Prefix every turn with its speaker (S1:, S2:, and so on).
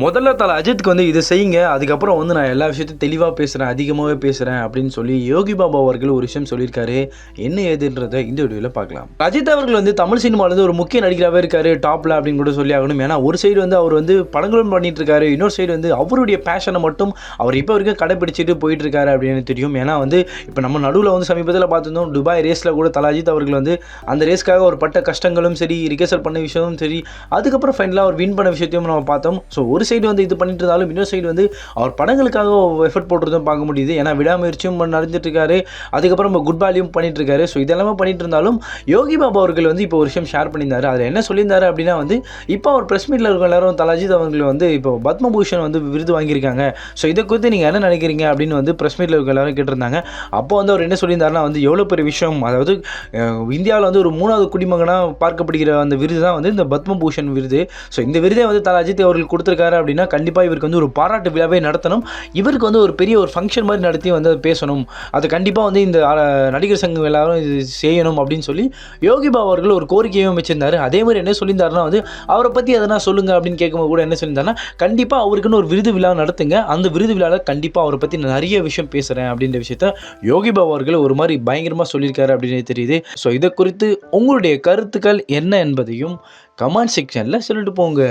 S1: முதல்ல தல அஜித்துக்கு வந்து இதை செய்யுங்க, அதுக்கப்புறம் வந்து நான் எல்லா விஷயத்தையும் தெளிவாக பேசுகிறேன், அதிகமாகவே பேசுகிறேன் அப்படின்னு சொல்லி யோகி பாபா அவர்கள் ஒரு விஷயம் சொல்லியிருக்காரு. என்ன ஏதுன்றதை இந்த வீடியோவில் பார்க்கலாம். அஜித் அவர்கள் வந்து தமிழ் சினிமாவில் ஒரு முக்கிய நடிகராகவே இருக்காரு, டாப்ல அப்படின்னு கூட சொல்லி ஆகணும். ஏன்னா ஒரு சைடு வந்து அவர் வந்து படங்களும் பண்ணிட்டு இருக்காரு, இன்னொரு சைடு வந்து அவருடைய பேஷனை மட்டும் அவர் இப்போ வரைக்கும் கடைப்பிடிச்சிட்டு போயிட்டு இருக்காரு அப்படின்னு தெரியும். ஏன்னா வந்து இப்போ நம்ம நடுவில் வந்து சமீபத்தில் பார்த்துருந்தோம், துபாய் ரேஸில் கூட தல அஜித் அவர்கள் வந்து அந்த ரேஸ்க்காக ஒரு பட்ட கஷ்டங்களும் சரி, ரிகர்சல் பண்ண விஷயமும் சரி, அதுக்கப்புறம் ஃபைனலாக அவர் வின் பண்ண விஷயத்தையும் நம்ம பார்த்தோம். ஸோ ஒரு சைடு வந்து இது பண்ணிட்டு இருந்தாலும் இன்னொரு சைடு வந்து அவர் படங்களுக்காக எஃபர்ட் போடுறதும் பார்க்க முடியுது. ஏன்னா விடாமுயற்சியும் நடந்துட்டு இருக்காரு, அதுக்கப்புறம் குட் பாலியும் பண்ணிட்டு இருக்காரு. ஸோ இதெல்லாமே பண்ணிட்டு இருந்தாலும் யோகி பாபா அவர்கள் வந்து இப்போ ஒரு விஷயம் ஷேர் பண்ணியிருந்தாரு. அதில் என்ன சொல்லியிருந்தாரு அப்படின்னா வந்து, இப்போ அவர் பிரஸ் மீட்டில் இருக்க எல்லாரும் தல அஜித் அவர்கள் வந்து இப்போ பத்மபூஷன் வந்து விருது வாங்கியிருக்காங்க. ஸோ இதை குறித்து நீங்கள் என்ன நினைக்கிறீங்க அப்படின்னு வந்து பிரஸ் மீட்டில் இருக்க எல்லாரும் கேட்டிருந்தாங்க. அப்போ வந்து அவர் என்ன சொல்லியிருந்தாருன்னா வந்து, எவ்வளோ பெரிய விஷயம், அதாவது இந்தியாவில் வந்து ஒரு 3வது குடிமகனாக பார்க்கப்படுகிற அந்த விருது தான் வந்து இந்த பத்மபூஷன் விருது. ஸோ இந்த விருதை வந்து தல அஜித் அவர்கள் கொடுத்துருக்காரு அப்படின்னா கண்டிப்பாக இவருக்கு வந்து ஒரு பாராட்டு விழாவே நடத்தணும். இவருக்கு வந்து ஒரு பெரிய ஒரு ஃபங்க்ஷன் மாதிரி நடத்தி வந்து பேசணும். அது கண்டிப்பாக வந்து இந்த நடிகர் சங்கம் எல்லாரும் இது செய்யணும் அப்படின்னு சொல்லி யோகி பாபா அவர்கள் ஒரு கோரிக்கையும் வச்சிருந்தாரு. அதே மாதிரி என்ன சொல்லியிருந்தாருன்னா வந்து, அவரை பற்றி எதனா சொல்லுங்க அப்படின்னு கேட்கும்போது கூட என்ன சொல்லியிருந்தாருன்னா, கண்டிப்பாக அவருக்குன்னு ஒரு விருது விழா நடத்துங்க, அந்த விருது விழாவில் கண்டிப்பாக அவரை பற்றி நிறைய விஷயம் பேசுகிறேன் அப்படின்ற விஷயத்த யோகி பாபா அவர்கள் ஒரு மாதிரி பயங்கரமாக சொல்லியிருக்காரு அப்படின்னு தெரியுது. ஸோ இதை குறித்து உங்களுடைய கருத்துக்கள் என்ன என்பதையும் கமெண்ட் செக்ஷனில் சொல்லிட்டு போங்க.